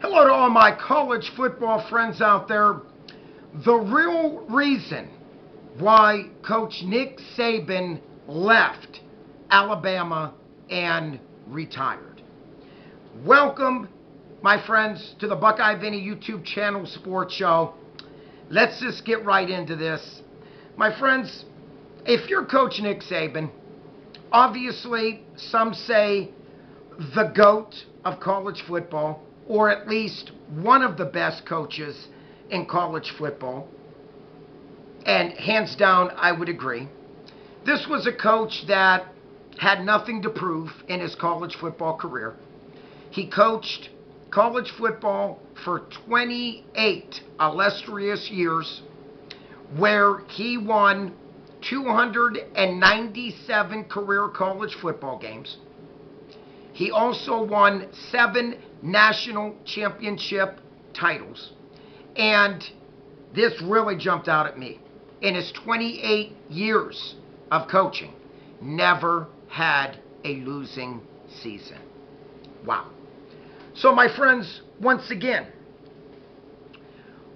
Hello to all my college football friends out there. The real reason why Coach Nick Saban left Alabama and retired. Welcome, my friends, to the Buckeye Vinny YouTube channel sports show. Let's just get right into this. My friends, if you're Coach Nick Saban, obviously some say the GOAT of college football, or at least one of the best coaches in college football. And hands down, I would agree. This was a coach that had nothing to prove in his college football career. He coached college football for 28 illustrious years, where he won 297 career college football games. He also won 7 national championship titles. And this really jumped out at me. In his 28 years of coaching, never had a losing season. Wow. So my friends, once again,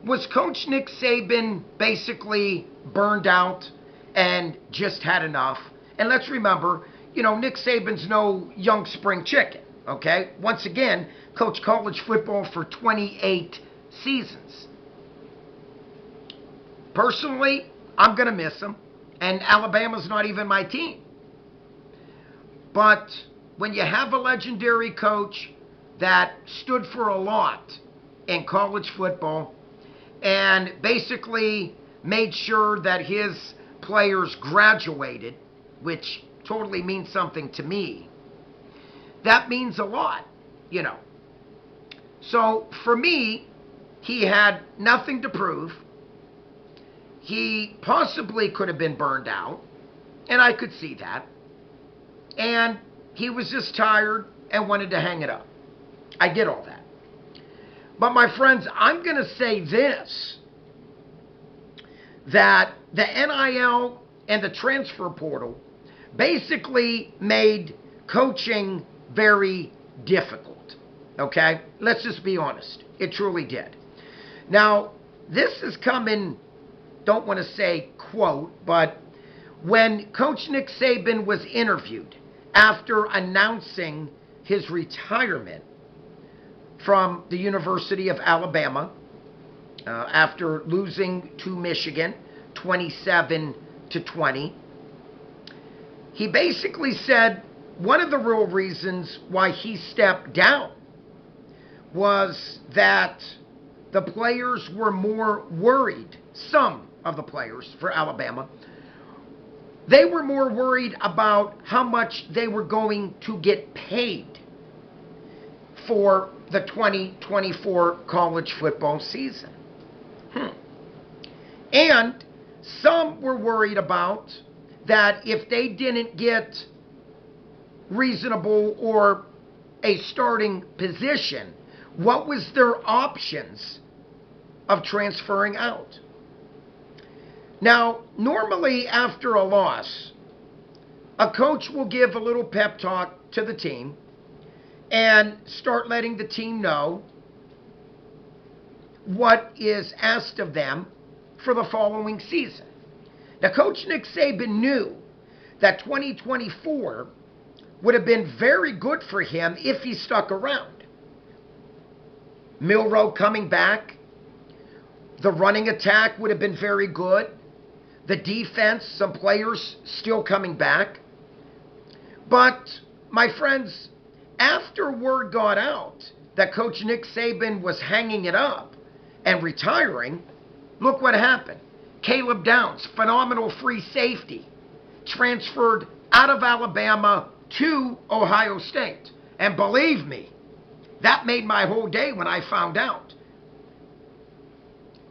was Coach Nick Saban basically burned out and just had enough? And let's remember, Nick Saban's no young spring chicken, okay? Once again, coached college football for 28 seasons. Personally, I'm going to miss him, and Alabama's not even my team. But when you have a legendary coach that stood for a lot in college football and basically made sure that his players graduated, which totally means something to me, that means a lot, So for me, he had nothing to prove. He possibly could have been burned out, and I could see that. And he was just tired and wanted to hang it up. I get all that. But my friends, I'm going to say this, that the NIL and the transfer portal basically made coaching very difficult. Okay? Let's just be honest. It truly did. Now, this is coming, don't want to say quote, but when Coach Nick Saban was interviewed after announcing his retirement from the University of Alabama, after losing to Michigan 27-20, he basically said one of the real reasons why he stepped down was that the players were more worried. Some of the players for Alabama, they were more worried about how much they were going to get paid for the 2024 college football season. And some were worried about that if they didn't get reasonable or a starting position, what was their options of transferring out? Now, normally after a loss, a coach will give a little pep talk to the team and start letting the team know what is asked of them for the following season. Now, Coach Nick Saban knew that 2024 would have been very good for him if he stuck around. Milroe coming back, the running attack would have been very good. The defense, some players still coming back. But, my friends, after word got out that Coach Nick Saban was hanging it up and retiring, look what happened. Caleb Downs, phenomenal free safety, transferred out of Alabama to Ohio State. And believe me, that made my whole day when I found out.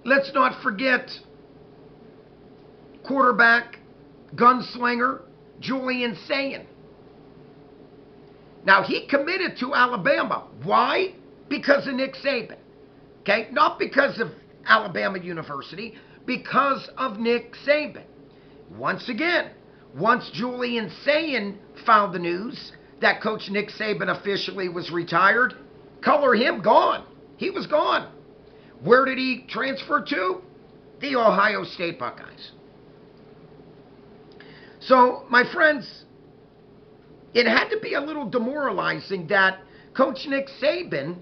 Let's not forget quarterback, gunslinger, Julian Sayin. Now, he committed to Alabama. Why? Because of Nick Saban. Okay? Not because of Alabama University, because of Nick Saban. Once again, once Julian Sayin found the news that Coach Nick Saban officially was retired, color him gone. He was gone. Where did he transfer to? The Ohio State Buckeyes. So, my friends, it had to be a little demoralizing that Coach Nick Saban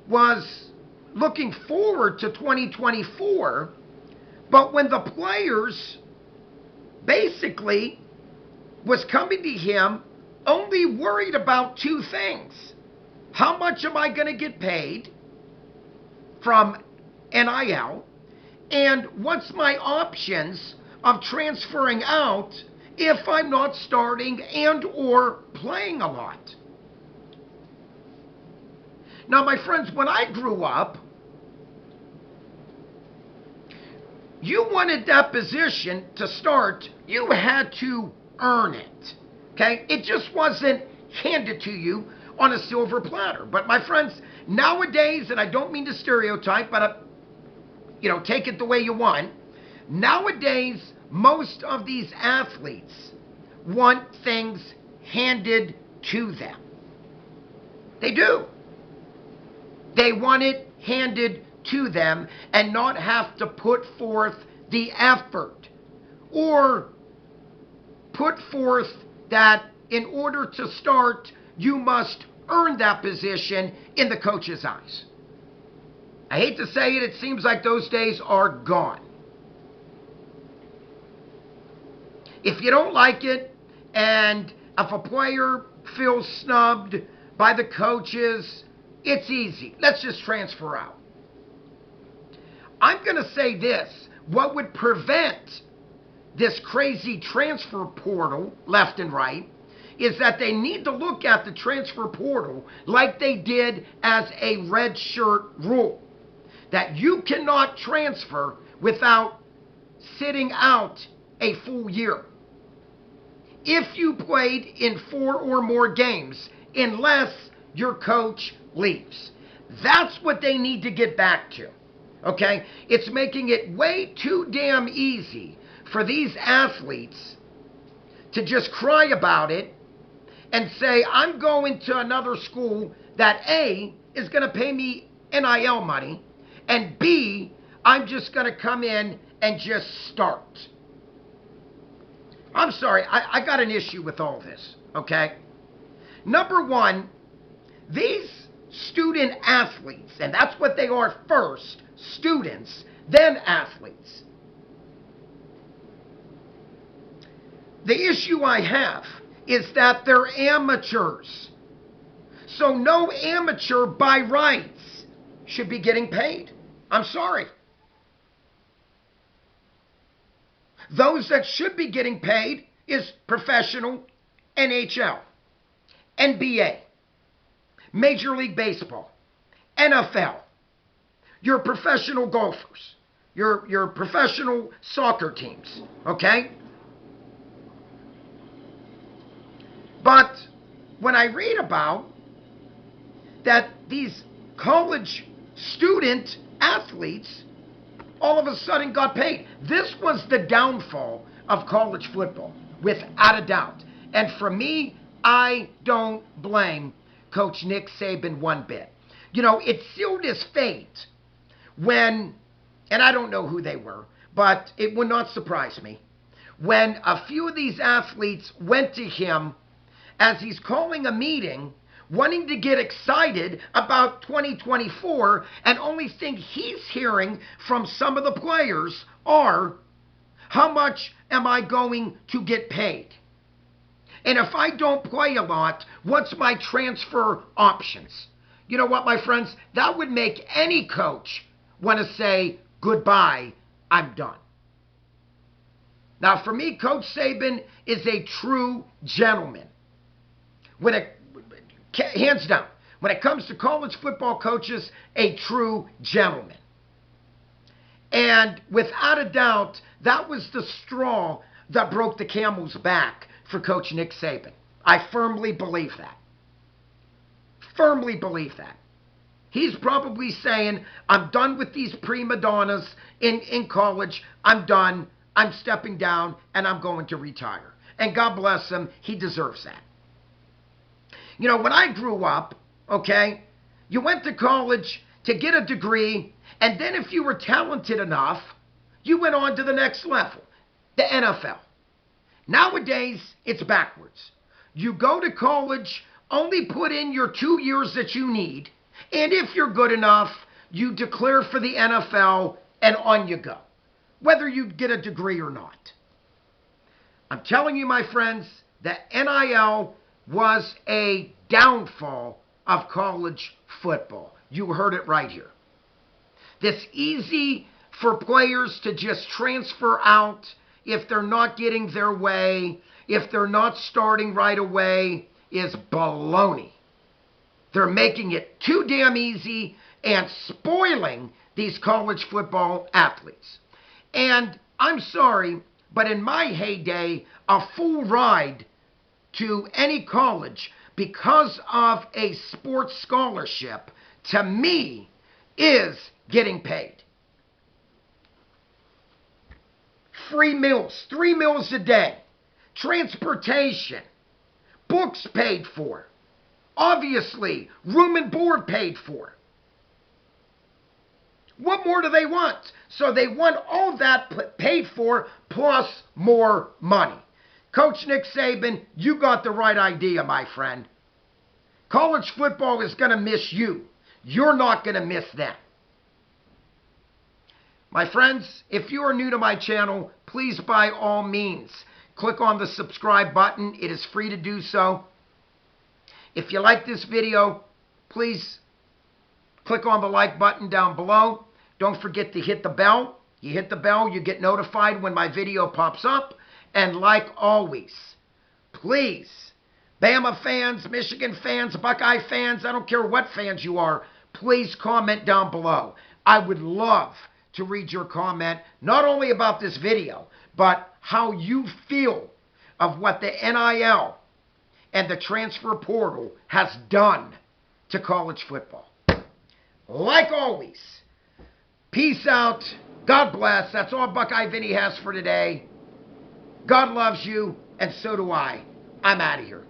was looking forward to 2024, but when the players basically was coming to him only worried about two things. How much am I going to get paid from NIL? And what's my options of transferring out if I'm not starting and or playing a lot? Now, my friends, when I grew up, you wanted that position to start, you had to earn it. Okay? It just wasn't handed to you on a silver platter. But my friends, nowadays, and I don't mean to stereotype, but take it the way you want. Nowadays, most of these athletes want things handed to them. They do. They want it handed to them and not have to put forth the effort or put forth that in order to start, you must earn that position in the coach's eyes. I hate to say it, it seems like those days are gone. If you don't like it, and if a player feels snubbed by the coaches, it's easy. Let's just transfer out. I'm going to say this. What would prevent this crazy transfer portal left and right is that they need to look at the transfer portal like they did as a red shirt rule. That you cannot transfer without sitting out a full year. If you played in 4 or more games, unless your coach leaves. That's what they need to get back to. Okay? It's making it way too damn easy for these athletes to just cry about it and say, I'm going to another school that A, is going to pay me NIL money, and B, I'm just going to come in and just start. I'm sorry, I got an issue with all this, okay? Number one, these student athletes, and that's what they are first, students, then athletes. The issue I have is that they're amateurs. So no amateur by rights should be getting paid. I'm sorry. Those that should be getting paid is professional, NHL, NBA, Major League Baseball, NFL, your professional golfers, your professional soccer teams, okay? But when I read about that these college student athletes all of a sudden got paid. This was the downfall of college football, without a doubt. And for me, I don't blame Coach Nick Saban one bit. It sealed his fate when, and I don't know who they were, but it would not surprise me, when a few of these athletes went to him as he's calling a meeting wanting to get excited about 2024, and only thing he's hearing from some of the players are, how much am I going to get paid? And if I don't play a lot, what's my transfer options? You know what, my friends? That would make any coach want to say, goodbye, I'm done. Now, for me, Coach Saban is a true gentleman. Hands down, when it comes to college football coaches, a true gentleman. And without a doubt, that was the straw that broke the camel's back for Coach Nick Saban. I firmly believe that. Firmly believe that. He's probably saying, I'm done with these prima donnas in college. I'm done. I'm stepping down, and I'm going to retire. And God bless him. He deserves that. When I grew up, okay, You went to college to get a degree, and then if you were talented enough, you went on to the next level, the NFL. Nowadays, it's backwards. You go to college, only put in your 2 years that you need, and if you're good enough, you declare for the NFL, and on you go, whether you get a degree or not. I'm telling you, my friends, that NIL was a downfall of college football. You heard it right here. This easy for players to just transfer out if they're not getting their way, if they're not starting right away, is baloney. They're making it too damn easy and spoiling these college football athletes. And I'm sorry, but in my heyday, a full ride to any college because of a sports scholarship, to me, is getting paid. Free meals, 3 meals a day, transportation, books paid for, obviously, room and board paid for. What more do they want? So they want all that paid for plus more money. Coach Nick Saban, you got the right idea, my friend. College football is going to miss you. You're not going to miss them. My friends, if you are new to my channel, please by all means, click on the subscribe button. It is free to do so. If you like this video, please click on the like button down below. Don't forget to hit the bell. You hit the bell, you get notified when my video pops up. And like always, please, Bama fans, Michigan fans, Buckeye fans, I don't care what fans you are, please comment down below. I would love to read your comment, not only about this video, but how you feel of what the NIL and the transfer portal has done to college football. Like always, peace out. God bless. That's all Buckeye Vinny has for today. God loves you, and so do I. I'm out of here.